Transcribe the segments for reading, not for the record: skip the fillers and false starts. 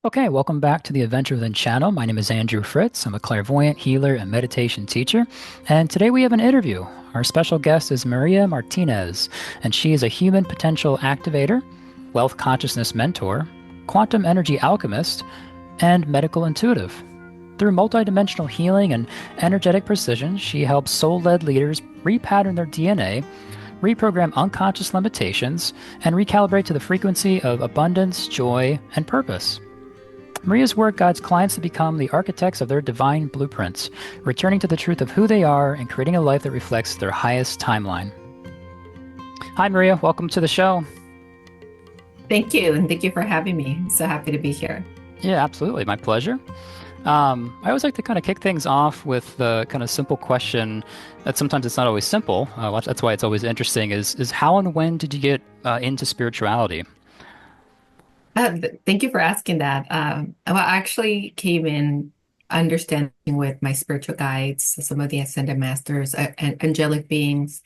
Okay, welcome back to the Adventure Within channel. My name is Andrew Fritz. I'm a clairvoyant, healer, and meditation teacher. And today we have an interview. Our special guest is Maria Martinez, and she is a human potential activator, wealth consciousness mentor, quantum energy alchemist, and medical intuitive. Through multidimensional healing and energetic precision, she helps soul-led leaders repattern their DNA, reprogram unconscious limitations, and recalibrate to the frequency of abundance, joy, and purpose. Maria's work guides clients to become the architects of their divine blueprints, returning to the truth of who they are and creating a life that reflects their highest timeline. Hi, Maria. Welcome to the show. Thank you, and thank you for having me. I'm so happy to be here. Yeah, absolutely. My pleasure. I always like to kind of kick things off with the kind of simple question that sometimes it's not always simple. That's why it's always interesting is how and when did you get into spirituality? Thank you for asking that. I actually came in understanding with my spiritual guides, some of the ascended masters, and angelic beings,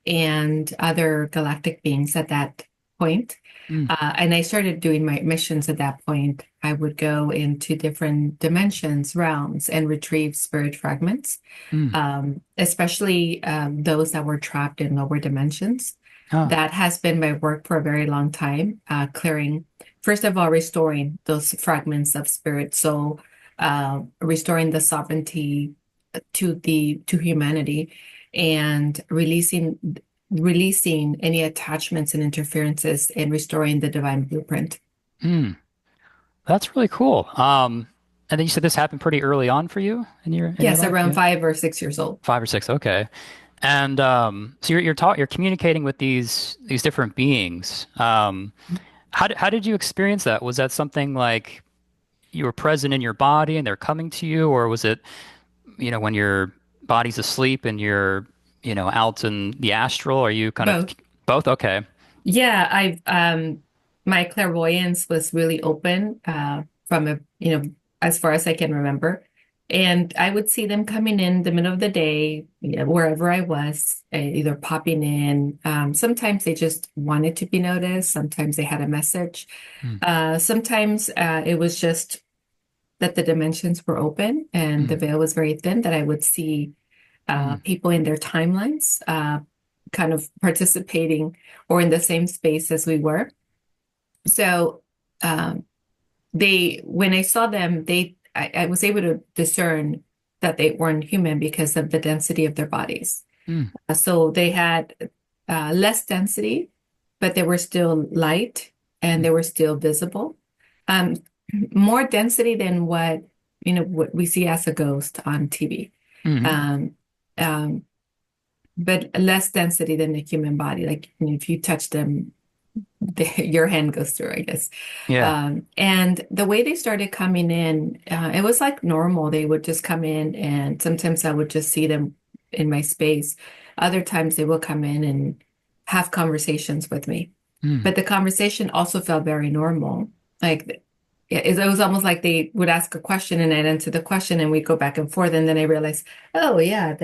and other galactic beings at that point. Mm, And I started doing my missions at that point. I would go into different dimensions, realms, and retrieve spirit fragments, mm. especially those that were trapped in lower dimensions. Oh, That has been my work for a very long time, clearing, first of all, restoring those fragments of spirit soul, restoring the sovereignty to humanity, and releasing any attachments and interferences, and restoring the divine blueprint. mm. That's really cool. And then you said this happened pretty early on for you in your Yes, life? around Yeah. 5 or 6 years old. 5 or 6. Okay. And so you're communicating with these different beings. How did you experience that? Was that something like you were present in your body and they're coming to you, or was it, when your body's asleep and you're, out in the astral? Are you kind of Both. both? Okay. Yeah, I've my clairvoyance was really open from as far as I can remember. And I would see them coming in the middle of the day, wherever I was, either popping in. Sometimes they just wanted to be noticed. Sometimes they had a message. Mm, Sometimes it was just that the dimensions were open and the mm, veil was very thin, that I would see mm, people in their timelines kind of participating or in the same space as we were. So um, when I saw them, I was able to discern that they weren't human because of the density of their bodies. mm, So they had less density, but they were still light and mm, they were still visible. Um, More density than what we see as a ghost on TV. mm. Um, um, but less density than the human body. Like, if you touch them, your hand goes through, I guess. Yeah. And the way they started coming in, it was like normal. They would just come in, and sometimes I would just see them in my space. Other times they will come in and have conversations with me. Mm. But the conversation also felt very normal. Like, it was almost like they would ask a question and I'd answer the question and we'd go back and forth. And then I realized, oh yeah,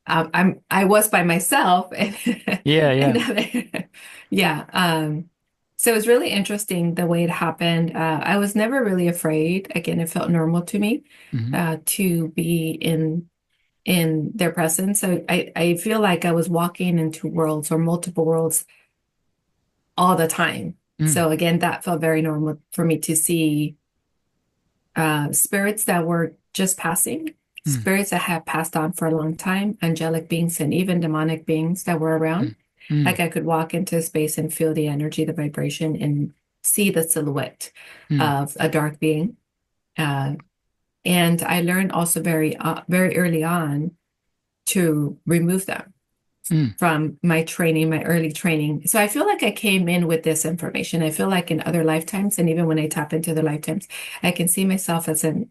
I was by myself and, Yeah, and yeah. yeah. So it was really interesting the way it happened. I was never really afraid. Again, it felt normal to me Hmm. to be in their presence. So I feel like I was walking into worlds or multiple worlds all the time. Mm, So again, that felt very normal for me to see spirits that were just passing, mm, spirits that had passed on for a long time, angelic beings, and even demonic beings that were mm, around. mm, Like, I could walk into a space and feel the energy, the vibration, and see the silhouette mm, of a dark being. Uh, and I learned also very early on to remove them mm, from my training, my early training. So I feel like I came in with this information. I feel like in other lifetimes, and even when I tap into the lifetimes, I can see myself as an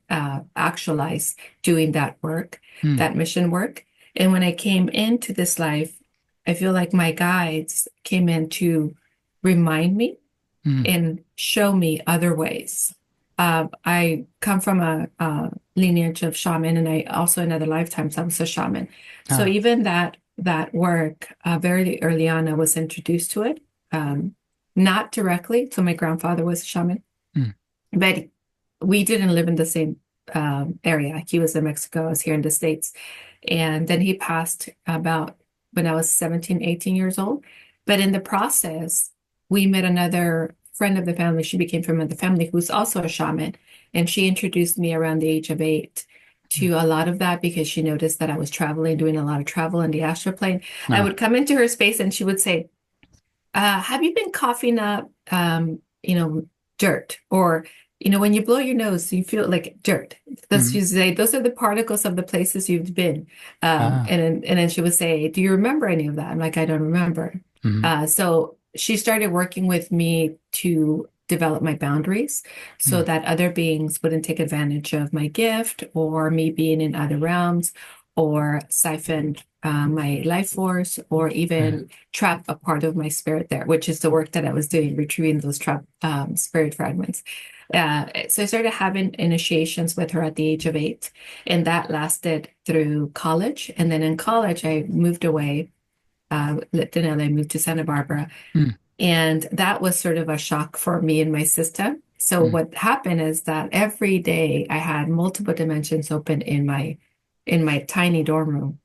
actualized doing that work, mm, that mission work. And when I came into this life, I feel like my guides came in to remind me mm. and show me other ways. I come from a lineage of shaman, and I also in other lifetimes I was a shaman. So Ah, even that work, very early on, I was introduced to it, um, not directly. So my grandfather was a shaman, mm, but we didn't live in the same area. He was in Mexico, I was here in the States. And then he passed about when I was 17, 18 years old. But in the process, we met another friend of the family. She became from the family who's also a shaman. And she introduced me around the age of 8 to a lot of that because she noticed that I was traveling, doing a lot of travel in the astral plane. I No. would come into her space and she would say, have you been coughing up, dirt? Or, when you blow your nose, you feel like dirt. Those, Mm-hmm. you say, those are the particles of the places you've been. Ah. And then she would say, do you remember any of that? I'm like, I don't remember. Mm-hmm. So she started working with me to develop my boundaries so Mm. that other beings wouldn't take advantage of my gift or me being in other realms or siphon my life force or Yeah. even trap a part of my spirit there, which is the work that I was doing, retrieving those trap spirit fragments. So I started having initiations with her at the age of 8, and that lasted through college. And then in college, I moved away, lived in LA, moved to Santa Barbara, Mm. and that was sort of a shock for me and my system. So Mm. what happened is that every day I had multiple dimensions open in my tiny dorm room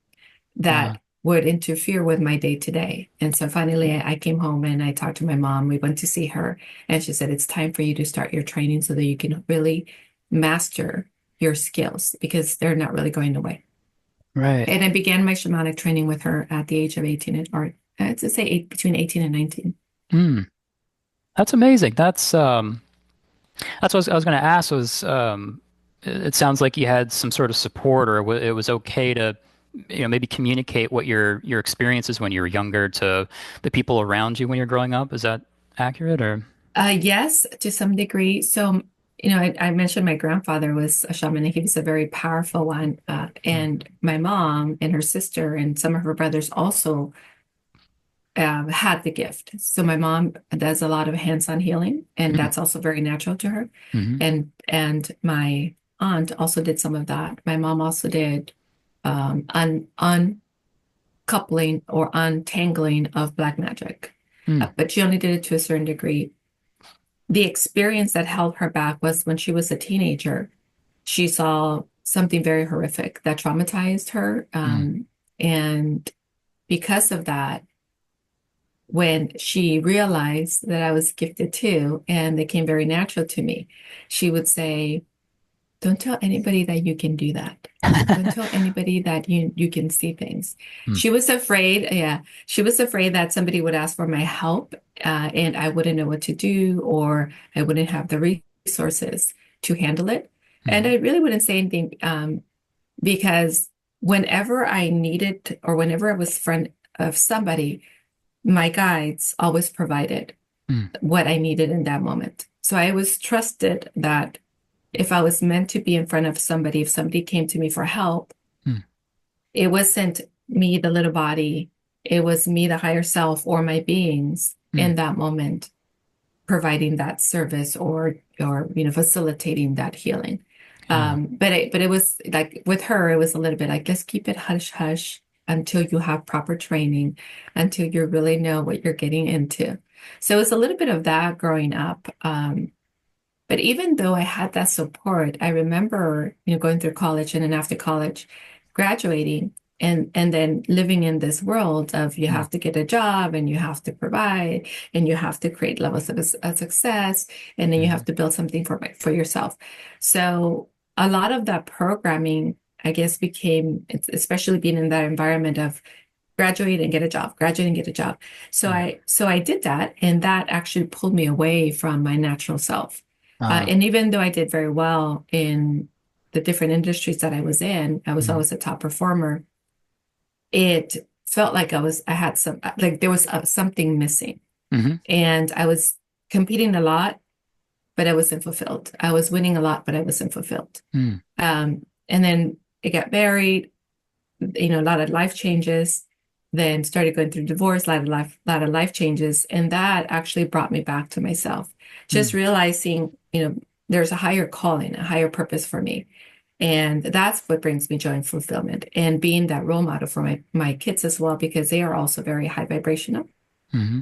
Wow. that would interfere with my day to day. And so finally I came home and I talked to my mom. We went to see her and she said, it's time for you to start your training so that you can really master your skills because they're not really going away. Right. And I began my shamanic training with her at the age of 18, or I'd say between 18 and 19. Mm. That's amazing. That's what I was going to ask was, it sounds like you had some sort of support, or it was okay to, maybe communicate what your experiences when you were younger to the people around you when you're growing up. Is that accurate or? Yes, to some degree. So, I mentioned my grandfather was a shaman and he was a very powerful one. Mm. And my mom and her sister and some of her brothers also had the gift. So my mom does a lot of hands-on healing, and Mm. that's also very natural to her. Hmm. And my aunt also did some of that. My mom also did uncoupling or untangling of black magic, Mm. but she only did it to a certain degree. The experience that held her back was when she was a teenager. She saw something very horrific that traumatized her, Mm. and because of that, when she realized that I was gifted too, and they came very natural to me, she would say, don't tell anybody that you can do that. Don't tell anybody that you can see things. Mm. She was afraid, yeah, she was afraid that somebody would ask for my help, and I wouldn't know what to do, or I wouldn't have the resources to handle it. And Mm. I really wouldn't say anything, because whenever I needed or whenever I was in front of somebody, my guides always provided Mm. what I needed in that moment. So I always trusted that if I was meant to be in front of somebody, if somebody came to me for help, Mm. it wasn't me, the little body, it was me, the higher self, or my beings in Mm. that moment providing that service or facilitating that healing. Yeah. But it was like with her, it was a little bit like let's keep it hush hush until you have proper training, until you really know what you're getting into. So it was a little bit of that growing up. But even though I had that support, I remember, going through college and then after college, graduating and then living in this world of you Mm. have to get a job and you have to provide and you have to create levels of success and then you have Mhm. to build something for yourself. So a lot of that programming, I guess, became, especially being in that environment of graduate and get a job, graduate and get a job. So Mm. I did that, and that actually pulled me away from my natural self. Ah. And even though I did very well in the different industries that I was in, I was Mm. always a top performer. It felt like I had like there was something missing, Hmm. and I was competing a lot, but I wasn't fulfilled. I was winning a lot, but I wasn't fulfilled. Mm. And then I got married, a lot of life changes, then started going through divorce, lot of life changes. And that actually brought me back to myself. Just Mm. realizing, there's a higher calling, a higher purpose for me. And that's what brings me joy and fulfillment. And being that role model for my kids as well, because they are also very high vibrational. Hmm.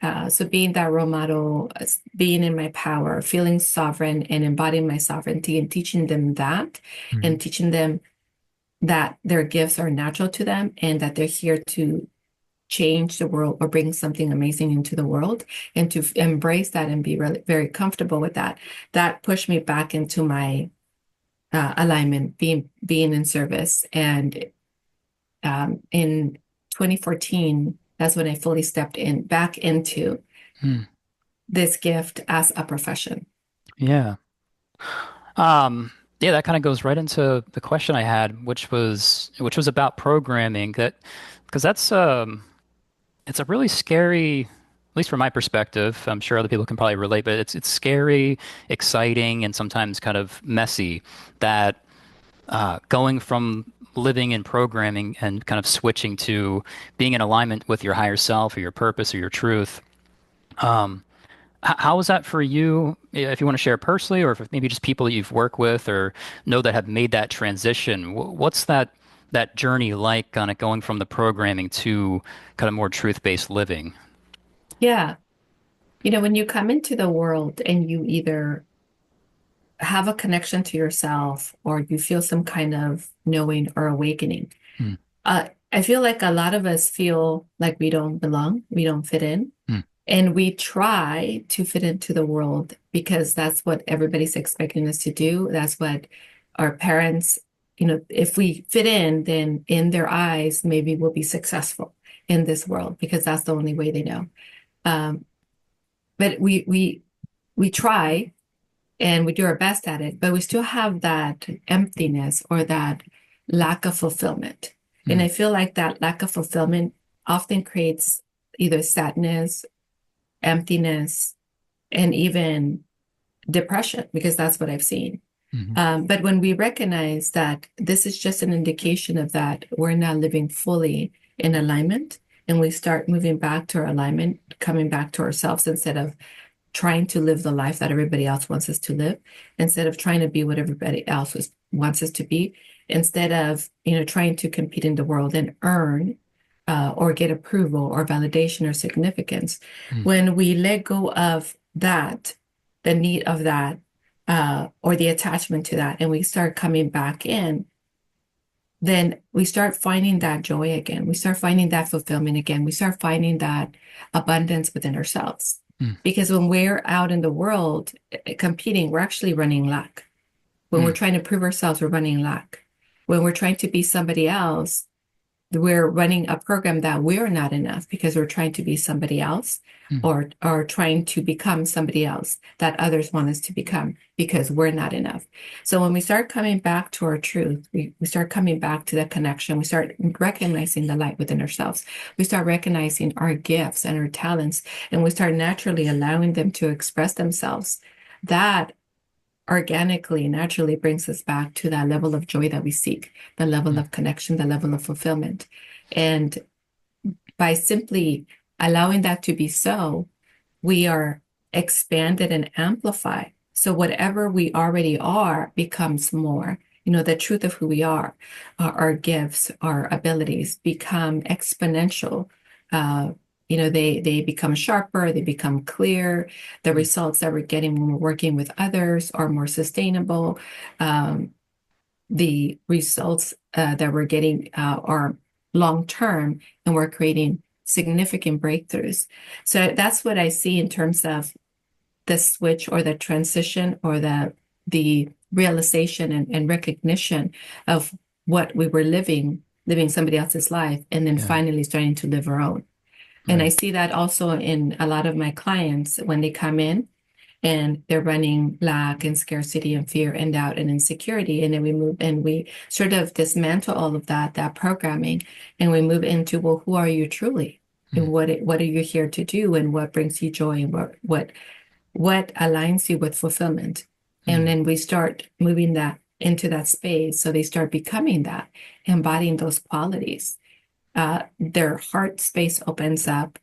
So being that role model, being in my power, feeling sovereign and embodying my sovereignty and teaching them that Mhm. and teaching them that their gifts are natural to them and that they're here to change the world or bring something amazing into the world and to embrace that and be really very comfortable with that. That pushed me back into my alignment, being in service. And in 2014, that's when I fully stepped in back into Mm. this gift as a profession. Yeah. Um, yeah, that kind of goes right into the question I had, which was about programming. That because that's it's a really scary, at least from my perspective. I'm sure other people can probably relate, but it's scary, exciting, and sometimes kind of messy. That going from living in programming and kind of switching to being in alignment with your higher self or your purpose or your truth. How was that for you? If you want to share personally, or if maybe just people that you've worked with or know that have made that transition, what's that journey like, kind of going from the programming to kind of more truth-based living? Yeah. When you come into the world and you either have a connection to yourself or you feel some kind of knowing or awakening, Mm, I feel like a lot of us feel like we don't belong, we don't fit in. mm, And we try to fit into the world because that's what everybody's expecting us to do. That's what our parents, if we fit in, then in their eyes, maybe we'll be successful in this world because that's the only way they know. Um, but we try and we do our best at it, but we still have that emptiness or that lack of fulfillment. And mm, I feel like that lack of fulfillment often creates either sadness, emptiness, and even depression, because that's what I've seen. mhm, But when we recognize that this is just an indication of that we're not living fully in alignment, and we start moving back to our alignment, coming back to ourselves instead of trying to live the life that everybody else wants us to live, instead of trying to be what everybody else wants us to be, instead of trying to compete in the world and earn or get approval or validation or significance. mm, When we let go of that, the need of that, or the attachment to that, and we start coming back in, then we start finding that joy again. We start finding that fulfillment again. We start finding that abundance within ourselves. mm, Because when we're out in the world competing, we're actually running lack. When we're mm, trying to prove ourselves, we're running lack. When we're trying to be somebody else, we're running a program that we're not enough because we're trying to be somebody else mm, or trying to become somebody else that others want us to become because we're not enough. So when we start coming back to our truth, we start coming back to that connection, we start recognizing the light within ourselves, we start recognizing our gifts and our talents, and we start naturally allowing them to express themselves. That organically, naturally brings us back to that level of joy that we seek, the level mm, of connection, the level of fulfillment. And by simply allowing that to be so, we are expanded and amplified. So whatever we already are becomes more. The truth of who we are, our gifts, our abilities become exponential. Uh, they become sharper, they become clear. The mm, results that we're getting when we're working with others are more sustainable. Um, the results that we're getting are long term, and we're creating significant breakthroughs. So that's what I see in terms of the switch or the transition or the realization and recognition of what we were living somebody else's life, and then yeah, finally starting to live our own. And I right. see that also in a lot of my clients when they come in and they're running lack and scarcity and fear and doubt and insecurity. And then we move and we sort of dismantle all of that programming, and we move into, well, who are you truly? And Mm, what are you here to do? And what brings you joy? And what aligns you with fulfillment? And mm, then we start moving that into that space. So they start becoming that, embodying those qualities. Their heart space opens up.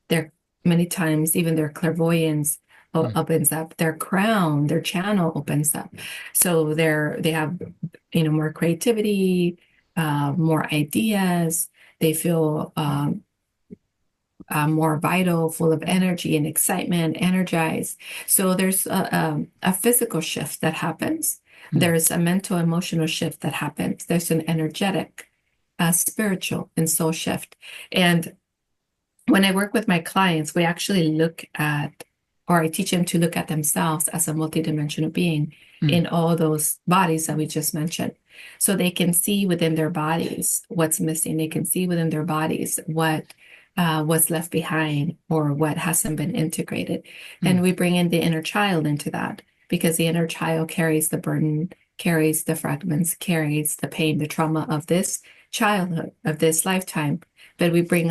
Their many times even their clairvoyance mm, opens up. Their crown, their channel opens up. So they have more creativity, more ideas. They feel more vital, full of energy and excitement, energized. So there's a physical shift that happens. Mm, There's a mental, emotional shift that happens. There's an energetic, spiritual, and soul shift. And when I work with my clients, we actually look at, or I teach them to look at themselves as a multidimensional being mm, in all those bodies that we just mentioned. So they can see within their bodies what's missing. They can see within their bodies what was left behind or what hasn't been integrated. And mm, we bring in the inner child into that because the inner child carries the burden, carries the fragments, carries the pain, the trauma of this childhood, of this lifetime, but we bring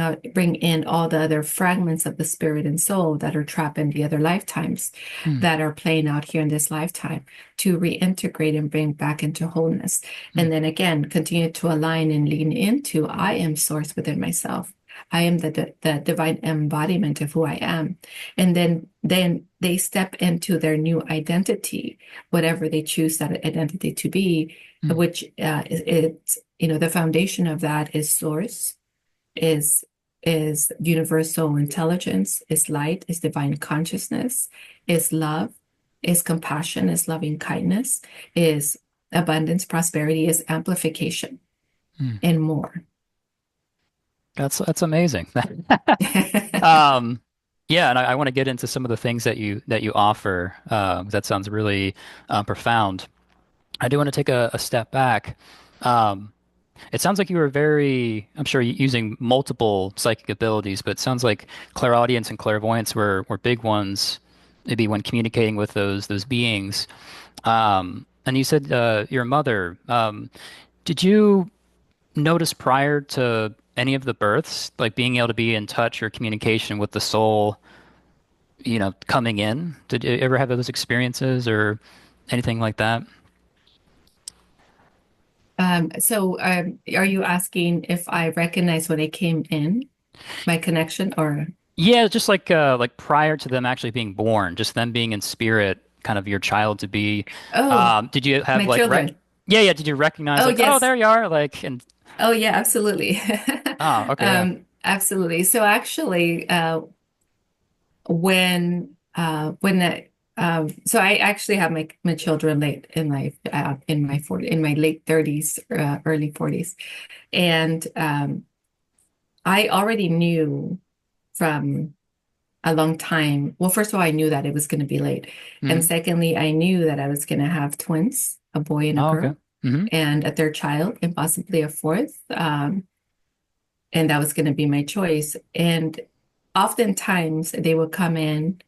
in all the other fragments of the spirit and soul that are trapped in the other lifetimes mm, that are playing out here in this lifetime to reintegrate and bring back into wholeness. mm, And then again, continue to align and lean into I am source within myself. I am the divine embodiment of who I am. And then they step into their new identity, whatever they choose that identity to be, mm, which it's, the foundation of that is source, is is universal intelligence, is light, is divine consciousness, is love, is compassion, is loving kindness, is abundance, prosperity, is amplification, mm. and more. That's amazing. Um, yeah, and I want to get into some of the things that you offer. That sounds really profound. I do want to take a step back. Um, It sounds like you were very, I'm sure, using multiple psychic abilities, but it sounds like clairaudience and clairvoyance were big ones, maybe when communicating with those beings. And you said your mother. Did you notice prior to any of the births, like being able to be in touch or communication with the soul, coming in? Did you ever have those experiences or anything like that? Are you asking if I recognize when I came in, my connection, or Yeah, just like prior to them actually being born, just them being in spirit, kind of your child to be. oh, Did you have my like children? yeah, yeah, did you recognize Oh, like, oh, yes. there you are, like and Oh, yeah, absolutely. oh, okay, yeah. Absolutely. So actually, when so I actually have my children late in life, in my late 30s, early 40s, and I already knew from a long time. Well, first of all, I knew that it was going to be late, and Hmm. secondly, I knew that I was going to have twins, a boy and a Oh, okay. girl, Hmm. and a third child, and possibly a fourth. And that was going to be my choice. And oftentimes they would come in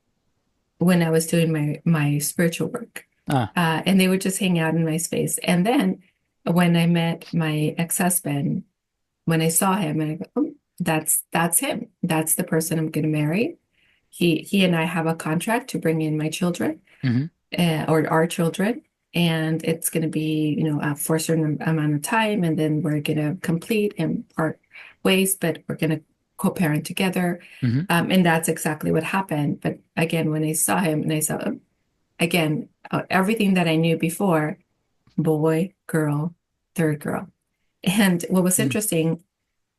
when I was doing my spiritual work, Ah, and they would just hang out in my space. And then when I met my ex-husband, when I saw him, and I go, oh, that's him. That's the person I'm going to marry. He and I have a contract to bring in my children, hmm. or our children, and it's going to be, for a certain amount of time, and then we're going to complete and part ways, but we're going to co-parent together. Hmm. And that's exactly what happened. But again, when I saw him and I saw, again, everything that I knew before, boy, girl, third girl. And what was Mm, interesting,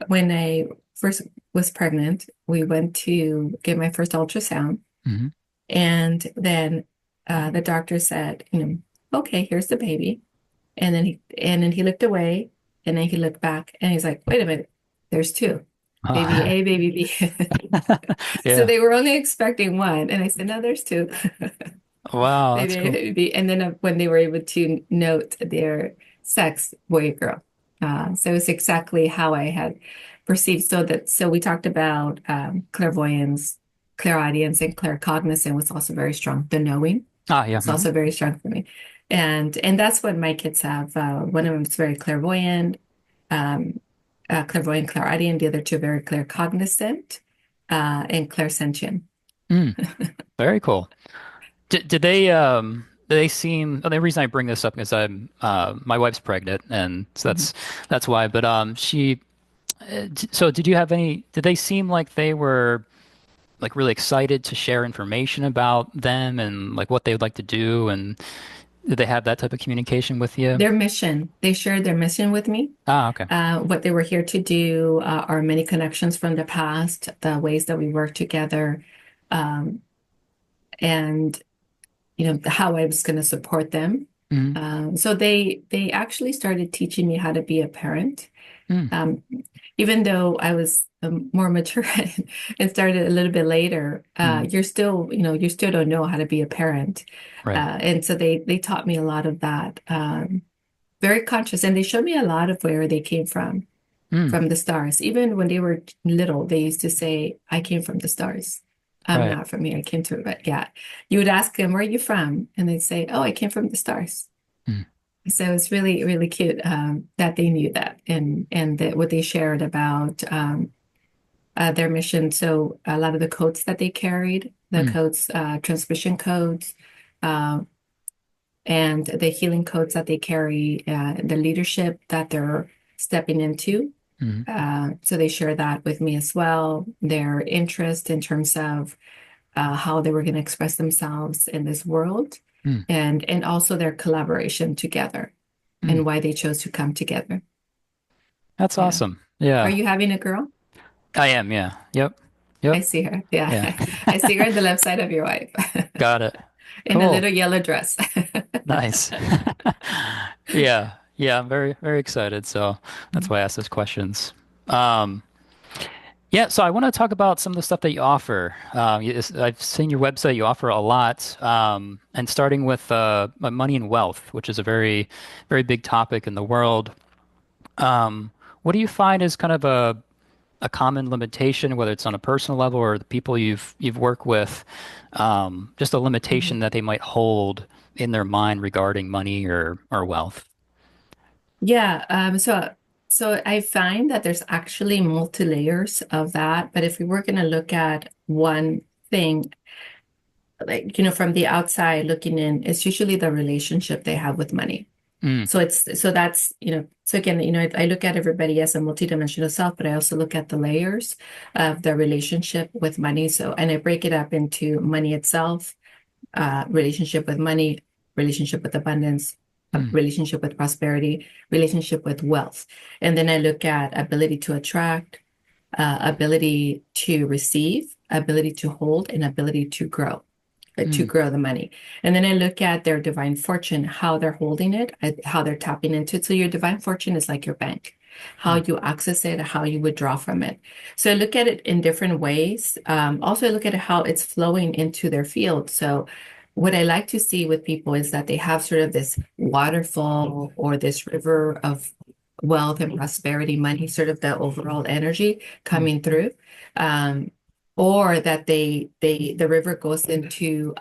when I first was pregnant, we went to get my first ultrasound. hmm. And then the doctor said, okay, here's the baby. And then he looked away, and then he looked back, and he's like, wait a minute, there's two, baby Oh. A, baby B. So Yeah. they were only expecting one. And I said, no, there's two, Wow, baby that's A, cool. baby B. And then when they were able to note their sex, boy or girl. So it's exactly how I had perceived. So we talked about clairvoyance, clairaudience, and claircognizance was also very strong. The knowing. Ah, yeah. It's Hmm. also very strong for me. And that's what my kids have. One of them is very clairvoyant, um, clairvoyant, clairaudient. The other two are very claircognizant, and clairsentient. Mm, very cool. Did they seem, the reason I bring this up is my wife's pregnant, and so Mhm. that's why. But so did you have did they seem like they were like really excited to share information about them and like what they would like to do? And Did they have that type of communication with you? Their mission, they shared their mission with me, Ah, okay. what they were here to do, our many connections from the past, the ways that we worked together, um, and how I was going to support them. Mm, So they actually started teaching me how to be a parent. mm, Um, Even though I was more mature and started a little bit later, mm, you're still, you still don't know how to be a parent. right. And so they taught me a lot of that, very conscious, and they showed me a lot of where they came Mm, from the stars. Even when they were little, they used to say, I came from the stars. I'm right. not from here. I came to, but yeah. You would ask them, where are you from? And they'd say, oh, I came from the stars. Mm, So it's really, really cute that they knew that and that what they shared about their mission. So a lot of the codes that they carried, the mm, codes, transmission codes, uh, and the healing codes that they carry, the leadership that they're stepping into. mm, So they share that with me as well. Their interest in terms of how they were going to express themselves in this world, mm, and also their collaboration together mm. and why they chose to come together. That's Yeah. awesome. Are Yeah, you having a girl? I am. Yeah. Yep. I Yep. see her. Yeah. Yeah. I see her on the left side of your wife Got it. in a Cool. little yellow dress. Nice. Yeah. Yeah. I'm very, very excited. So that's why I asked those questions. Um, yeah. So I want to talk about some of the stuff that you offer. I've seen your website. You offer a lot. And starting with money and wealth, which is a very, very big topic in the world. Um, what do you find is kind of a common limitation, whether it's on a personal level or the people you've worked with, just a limitation that they might hold in their mind regarding money or wealth. Yeah, so I find that there's actually multi layers of that, but if we were going to look at one thing, like from the outside looking in, it's usually the relationship they have with money. Mm, So that's, so again, I look at everybody as a multidimensional self, but I also look at the layers of the relationship with money. So, and I break it up into money itself, relationship with money, relationship with abundance, mm, relationship with prosperity, relationship with wealth. And then I look at ability to attract, ability to receive, ability to hold, and ability to mm, grow the money. And then I look at their divine fortune, how they're holding it, how they're tapping into it. So your divine fortune is like your bank, how mm, you access it, how you withdraw from it. So I look at it in different ways. Also, I look at how it's flowing into their field. So what I like to see with people is that they have sort of this waterfall or this river of wealth and prosperity, money, sort of the overall energy mm, coming through. Um, or that the river goes into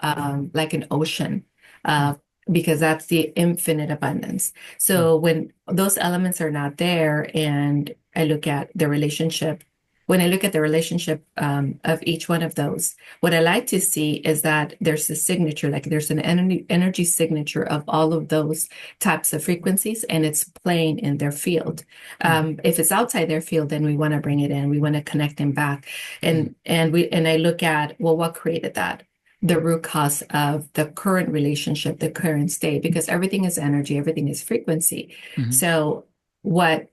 like an ocean, mm, uh, because that's the infinite abundance. mm, So when those elements are not there, and I look at the relationship, when I look at the relationship of each one of those, what I like to see is that there's a signature, like there's an energy signature of all of those types of frequencies, and it's playing in their field. mm, If it's outside their field, then we want to bring it in. We want to connect them back, mm, and I look at, well, what created that? The root cause of the current relationship, the current state, because everything is energy, everything is frequency. mm, So what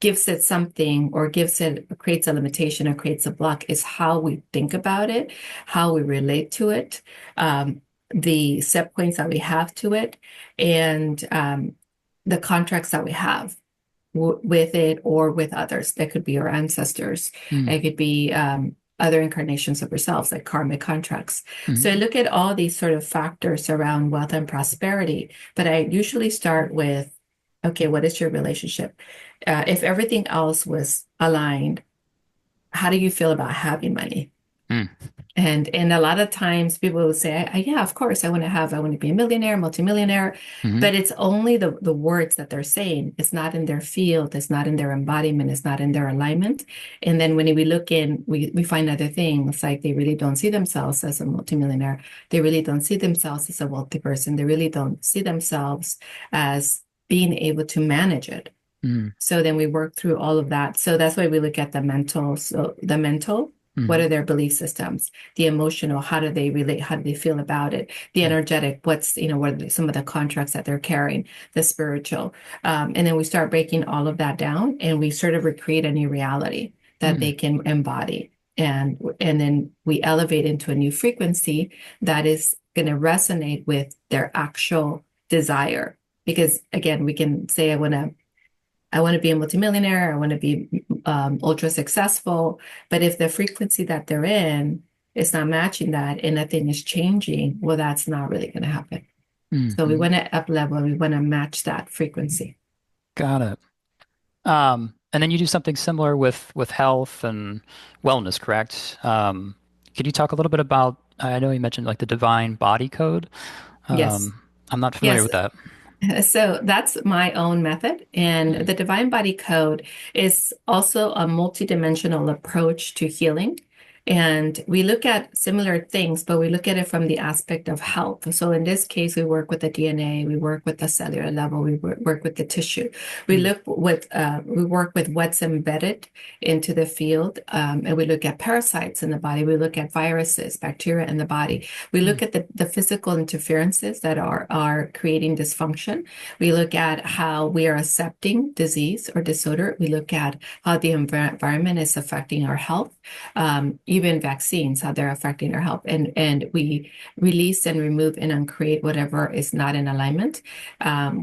gives it something, or creates a limitation or creates a block, is how we think about it, how we relate to it, um, the set points that we have to it, and the contracts that we have with it or with others. That could be our ancestors. mm, It could be other incarnations of ourselves, like karmic contracts. So I mm, look at all these sort of factors around wealth and prosperity, but I usually start with, okay, what is your relationship? If everything else was aligned, how do you feel about having money? mm, And a lot of times people will say, yeah, of course, I want to be a millionaire, multimillionaire. mm, But it's only the words that they're saying. It's not in their field, it's not in their embodiment, it's not in their alignment. And then when we look in, we find other things, like they really don't see themselves as a multimillionaire. They really don't see themselves as a wealthy person. They really don't see themselves as being able to manage it. mm, So then we work through all of that. So that's why we look at the mental. So the mental. What Mm. are their belief systems? The emotional, how do they relate? How do they feel about it? The Mm. energetic, what are some of the contracts that they're carrying? The spiritual. And then we start breaking all of that down and we sort of recreate a new reality that Mm. they can embody. And then we elevate into a new frequency that is going to resonate with their actual desire. Because again, we can say, I want to be a multimillionaire. I want to be ultra successful. But if the frequency that they're in is not matching that and nothing is changing, well, that's not really going to happen. So we Mm. want to up level. We want to match that frequency. Got it. And then you do something similar with health and wellness, correct? Could you talk a little bit about, I know you mentioned like the divine body code. Yes. I'm not familiar Yes. with that. So that's my own method. And Mm. the Divine Body Code is also a multidimensional approach to healing. And we look at similar things, but we look at it from the aspect of health. So in this case, we work with the DNA, we work with the cellular level, we work with the tissue. Mm. We work with what's embedded into the field, and we look at parasites in the body. We look at viruses, bacteria in the body. We Mm. look at the physical interferences that are creating dysfunction. We look at how we are accepting disease or disorder. We look at how the environment is affecting our health, even vaccines, how they're affecting our health. And we release and remove and uncreate whatever is not in alignment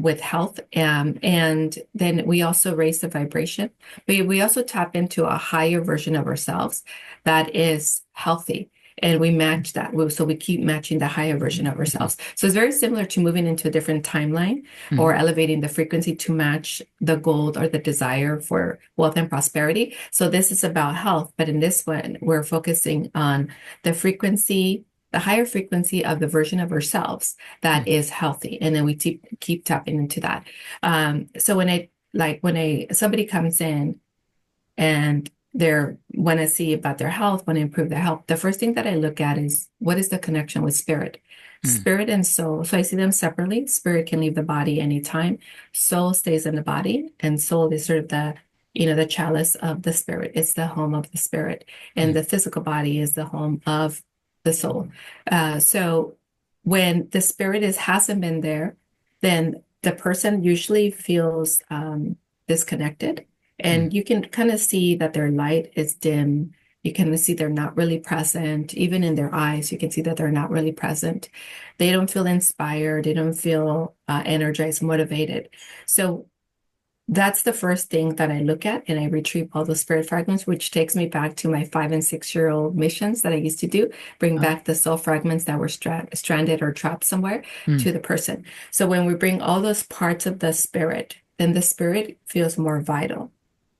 with health. And then we also raise the vibration. We also tap into a higher version of ourselves that is healthy and we match that. So we keep matching the higher version of ourselves. So it's very similar to moving into a different timeline or Mm. elevating the frequency to match the goal or the desire for wealth and prosperity. So this is about health, but in this one, we're focusing on the frequency, the higher frequency of the version of ourselves that Mm. is healthy. And then we keep tapping into that. So when somebody comes in and they're want to see about their health, want to improve their health, the first thing that I look at is what is the connection with spirit? Mm. Spirit and soul. So I see them separately. Spirit can leave the body anytime. Soul stays in the body, and soul is sort of the chalice of the spirit. It's the home of the spirit, and Mm. the physical body is the home of the soul. So when the spirit hasn't been there, then the person usually feels disconnected Mm. and you can kind of see that their light is dim. You can see they're not really present. Even in their eyes, you can see that they're not really present. They don't feel inspired. They don't feel energized, motivated. So that's the first thing that I look at, and I retrieve all those spirit fragments, which takes me back to my 5 and 6 year old missions that I used to do, bring Oh. back the soul fragments that were stranded or trapped somewhere Mm. to the person. So when we bring all those parts of the spirit, then the spirit feels more vital,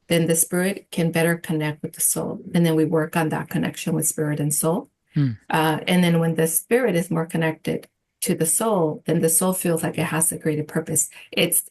then the spirit can better connect with the soul. And then we work on that connection with spirit and soul. Mm. And then when the spirit is more connected to the soul, then the soul feels like it has a greater purpose. It's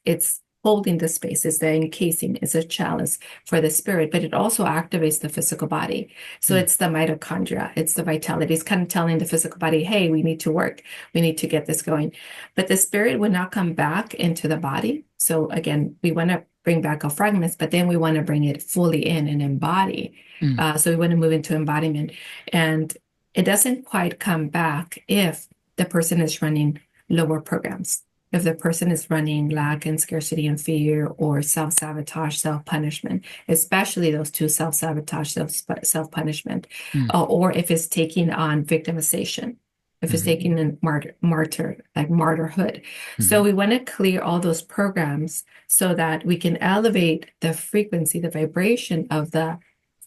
holding the space, it's the encasing, it's a chalice for the spirit, but it also activates the physical body. So Mm. it's the mitochondria, it's the vitality. It's kind of telling the physical body, hey, we need to work, we need to get this going. But the spirit would not come back into the body. So again, we want to bring back our fragments, but then we want to bring it fully in and embody. Mm. So we want to move into embodiment. And it doesn't quite come back if the person is running lower programs. If the person is running lack and scarcity and fear or self-sabotage, self-punishment, especially those two, self-sabotage, self-punishment, Mm. or if it's taking on victimization, if it's Mm. taking in like martyrhood. So Mm. we want to clear all those programs so that we can elevate the frequency, the vibration of the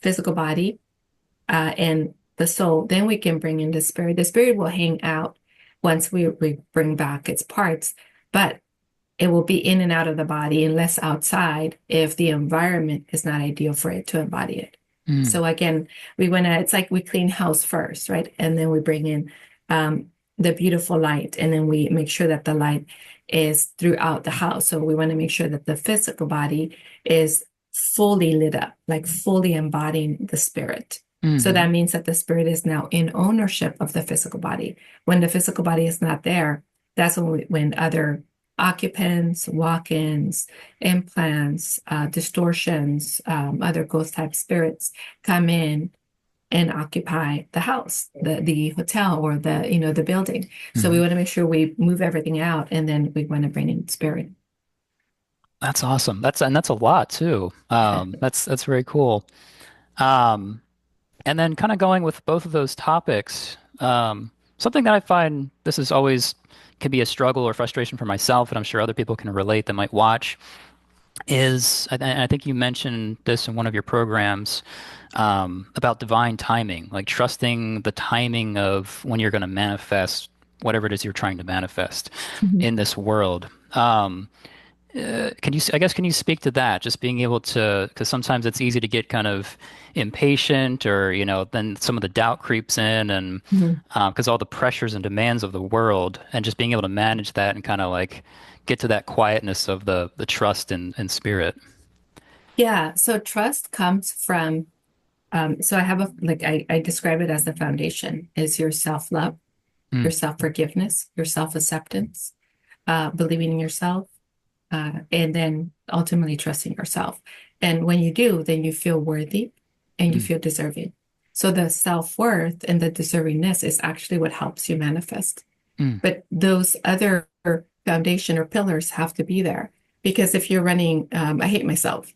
physical body and the soul. Then we can bring in the spirit. The spirit will hang out once we bring back its parts, but it will be in and out of the body and less outside if the environment is not ideal for it to embody it. Mm. So again, it's like we clean house first, right? And then we bring in the beautiful light, and then we make sure that the light is throughout the house. So we want to make sure that the physical body is fully lit up, like fully embodying the spirit. So Mm. that means that the spirit is now in ownership of the physical body. When the physical body is not there, that's when other occupants, walk-ins, implants, distortions, other ghost type spirits come in and occupy the house, the hotel, or the building. So we Hmm. want to make sure we move everything out, and then we want to bring in spirit. That's awesome. That's a lot too. That's very cool. Um, and then kind of going with both of those topics, something that I find this is always can be a struggle or frustration for myself, and I'm sure other people can relate that might watch, is I think you mentioned this in one of your programs about divine timing, like trusting the timing of when you're going to manifest whatever it is you're trying to manifest Mhm. in this world. I guess, can you speak to that? Just being able to, because sometimes it's easy to get kind of impatient or, then some of the doubt creeps in and Mhm. because all the pressures and demands of the world and just being able to manage that and kind of like get to that quietness of the trust and spirit. Yeah, so trust comes from, so I have I describe it as the foundation is your self-love, Mm, your self-forgiveness, your self-acceptance, believing in yourself, and then ultimately trusting yourself. And when you do, then you feel worthy and you mm, feel deserving. So the self-worth and the deservingness is actually what helps you manifest. mm, But those other foundation or pillars have to be there. Because if you're running, I hate myself,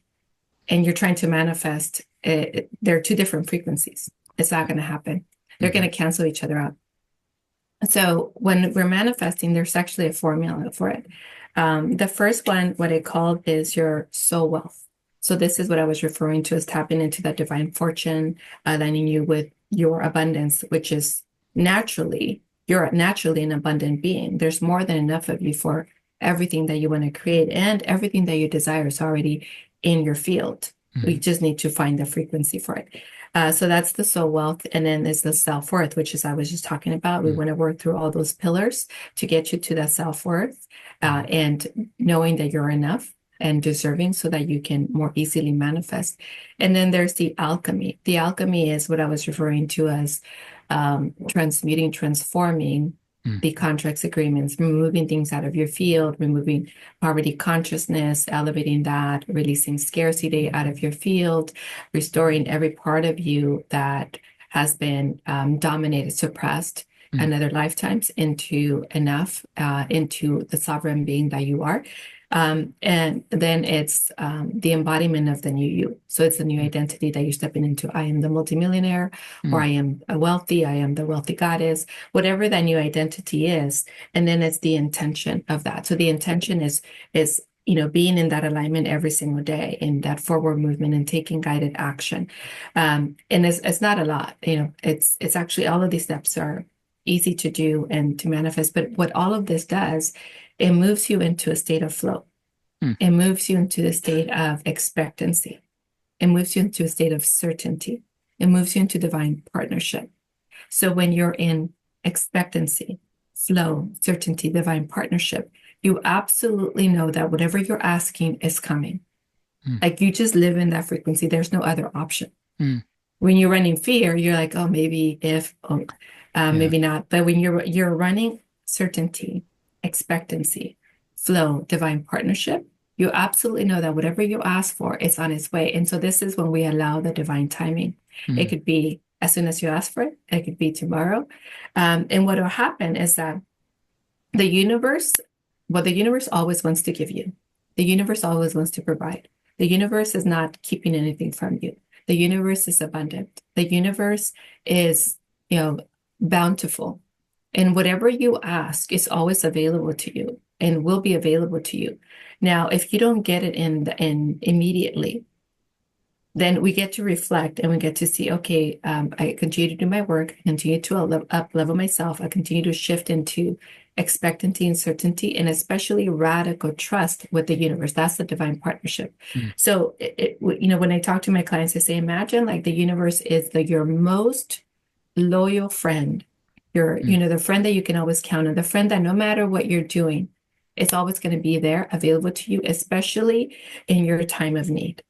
and you're trying to manifest, they're two different frequencies. It's not going to happen. They're mm, going to cancel each other out. So when we're manifesting, there's actually a formula for it. The first one, what I called is your soul wealth. So this is what I was referring to as tapping into that divine fortune, aligning you with your abundance, which is you're naturally an abundant being. There's more than enough of you for everything that you want to create, and everything that you desire is already in your field. We mm, just need to find the frequency for it. So that's the soul wealth. And then there's the self worth, which is I was just talking about. We mm, want to work through all those pillars to get you to that self worth, mm, and knowing that you're enough and deserving so that you can more easily manifest. And then there's the alchemy. The alchemy is what I was referring to as transmuting, transforming mm, the contracts, agreements, removing things out of your field, removing poverty consciousness, elevating that, releasing scarcity out of your field, restoring every part of you that has been dominated, suppressed mm, in other lifetimes into enough, into the sovereign being that you are. And then it's the embodiment of the new you. So it's the new mm, identity that you're stepping into. I am the multimillionaire, or mm, I am a wealthy, I am the wealthy goddess, whatever that new identity is. And then it's the intention of that. So the intention is being in that alignment every single day, in that forward movement and taking guided action. And it's not a lot, it's actually all of these steps are easy to do and to manifest. But what all of this does, it moves you into a state of flow. mm, It moves you into the state of expectancy. It moves you into a state of certainty. It moves you into divine partnership. So when you're in expectancy, flow, certainty, divine partnership, you absolutely know that whatever you're asking is coming. mm, Like you just live in that frequency. There's no other option. mm. When you're running fear, you're like, oh, maybe if, oh, Yeah. maybe not. But when you're running certainty, expectancy, flow, divine partnership, you absolutely know that whatever you ask for is on its way. And so this is when we allow the divine timing. It Mm, could be as soon as you ask for it. It could be tomorrow. And what will happen is that the universe, what the universe always wants to give you, the universe always wants to provide. The universe is not keeping anything from you. The universe is abundant. The universe is, you know, bountiful. And whatever you ask is always available to you and will be available to you. Now, if you don't get it in immediately, then we get to reflect and we get to see, okay, I continue to do my work, I continue to up level myself, I continue to shift into expectancy and certainty, and especially radical trust with the universe. That's the divine partnership. mm, So, when I talk to my clients, I say, imagine like the universe is your most loyal friend, mm, the friend that you can always count on, the friend that no matter what you're doing, it's always going to be there available to you, especially in your time of need.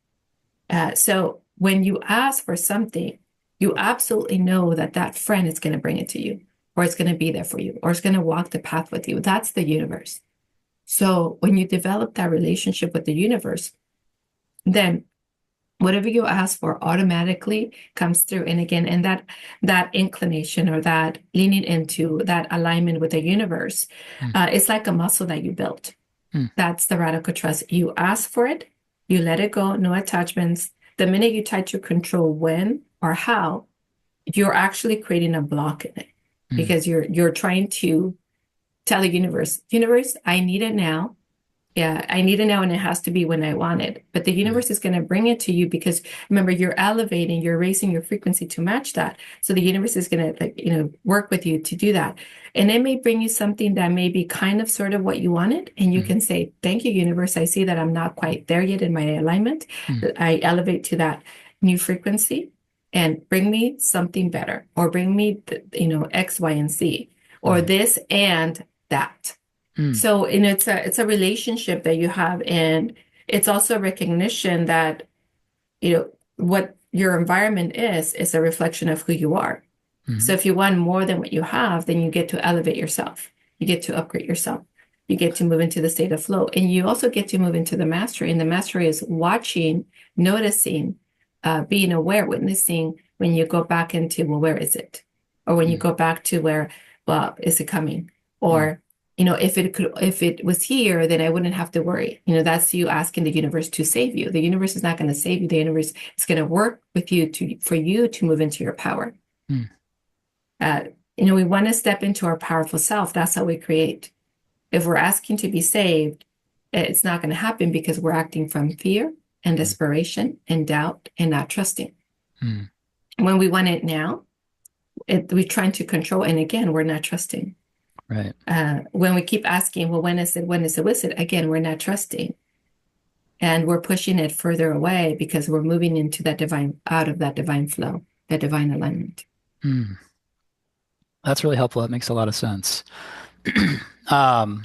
So when you ask for something, you absolutely know that that friend is going to bring it to you, or it's going to be there for you, or it's going to walk the path with you. That's the universe. So when you develop that relationship with the universe, then whatever you ask for automatically comes through. And again, and that inclination or that leaning into that alignment with the universe, Mm, it's like a muscle that you built. mm, That's the radical trust. You ask for it, you let it go, no attachments. The minute you try to control when or how, you're actually creating a block in it mm, because you're trying to tell the universe, I need it now. Yeah, I need it now, and it has to be when I want it. But the right. universe is going to bring it to you because remember, you're elevating, you're raising your frequency to match that. So the universe is going to, like, work with you to do that. And it may bring you something that may be kind of sort of what you wanted. And you Mm, can say, thank you, universe. I see that I'm not quite there yet in my alignment. mm, I elevate to that new frequency and bring me something better, or bring me, X, Y, and Z, or right. this and that. Mm, So, and it's a relationship that you have, and it's also a recognition that, what your environment is a reflection of who you are. So mm, if you want more than what you have, then you get to elevate yourself. You get to upgrade yourself. You get to move into the state of flow. And you also get to move into the mastery. And the mastery is watching, noticing, being aware, witnessing when you go back into, well, where is it? Or when you mm, go back to where, well, is it coming? mm, Or, if it was here, then I wouldn't have to worry. That's you asking the universe to save you. The universe is not going to save you. The universe is going to work with you for you to move into your power. mm, Uh, we want to step into our powerful self. That's how we create. If we're asking to be saved, it's not going to happen because we're acting from fear and mm, desperation and doubt and not trusting. mm, When we want it now, we're trying to control. And again, we're not trusting. right. When we keep asking, well, when is it? When is it? With it? Again, we're not trusting. And we're pushing it further away because we're moving into that divine, out of that divine flow, that divine alignment. Mm. That's really helpful. That makes a lot of sense. Um,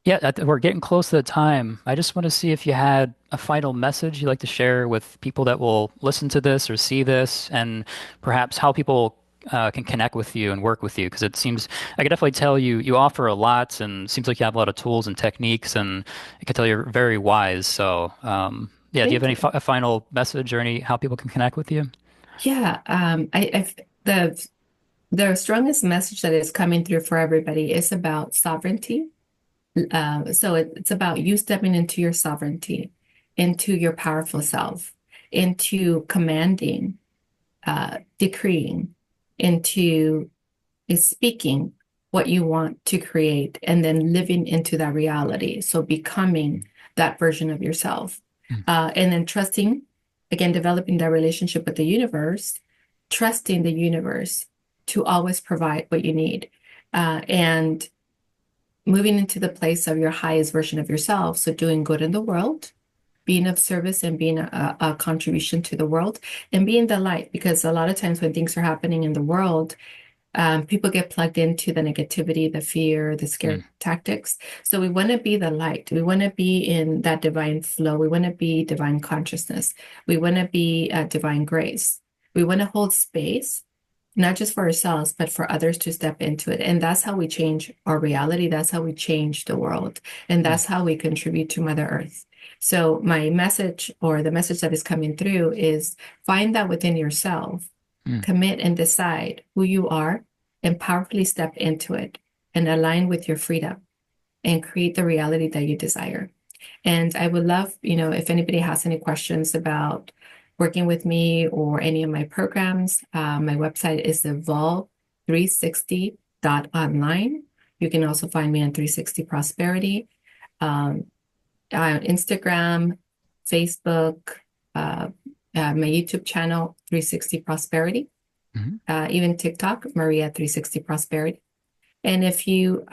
yeah, we're getting close to the time. I just want to see if you had a final message you'd like to share with people that will listen to this or see this, and perhaps how people can connect with you and work with you. Because it seems I can definitely tell you offer a lot, and it seems like you have a lot of tools and techniques, and I can tell you're very wise. So, yeah, do you have Thank any you. a final message or any how people can connect with you? Yeah, the strongest message that is coming through for everybody is about sovereignty. So it's about you stepping into your sovereignty, into your powerful self, into commanding, decreeing, into speaking what you want to create, and then living into that reality. So becoming that version of yourself. Mm, And then trusting, again, developing that relationship with the universe, trusting the universe to always provide what you need. And moving into the place of your highest version of yourself. So doing good in the world, being of service and being a contribution to the world, and being the light. Because a lot of times when things are happening in the world, people get plugged into the negativity, the fear, the mm, scare tactics. So we want to be the light. We want to be in that divine flow. We want to be divine consciousness. We want to be divine grace. We want to hold space, not just for ourselves, but for others to step into it. And that's how we change our reality. That's how we change the world. And mm, that's how we contribute to Mother Earth. So my message, or the message that is coming through, is find that within yourself, mm. commit and decide who you are, and powerfully step into it and align with your freedom and create the reality that you desire. And I would love, if anybody has any questions about working with me or any of my programs, my website is evolve360.online. You can also find me on 360 Prosperity, on Instagram, Facebook, my YouTube channel, 360 Prosperity, Mhm. even TikTok, Maria 360 Prosperity. And if you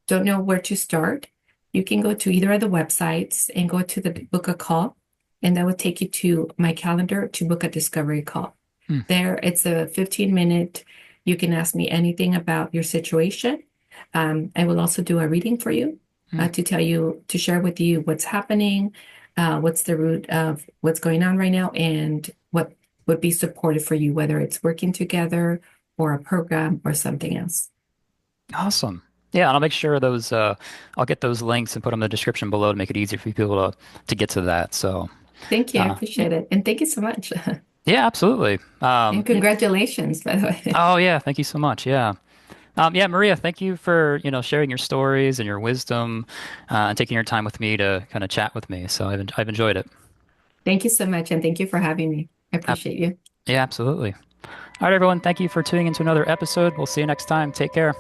don't know where to start, you can go to either of the websites and go to the book a call, and that will take you to my calendar to book a discovery call. Mm, There, it's a 15-minute. You can ask me anything about your situation. I will also do a reading for you mm. to share with you what's happening, what's the root of what's going on right now, and what would be supportive for you, whether it's working together or a program or something else. Awesome. Yeah, and I'll make sure those I'll get those links and put them in the description below to make it easier for people to get to that. So, Thank you. I Yeah, appreciate it. And thank you so much. yeah, absolutely. And congratulations, by the way. Oh yeah, thank you so much. Yeah. Yeah, Maria, thank you for, sharing your stories and your wisdom, and taking your time with me to kind of chat with me. So I've enjoyed it. Thank you so much. And thank you for having me. I Ab- appreciate you. yeah, absolutely. All right, everyone. Thank you for tuning into another episode. We'll see you next time. Take care.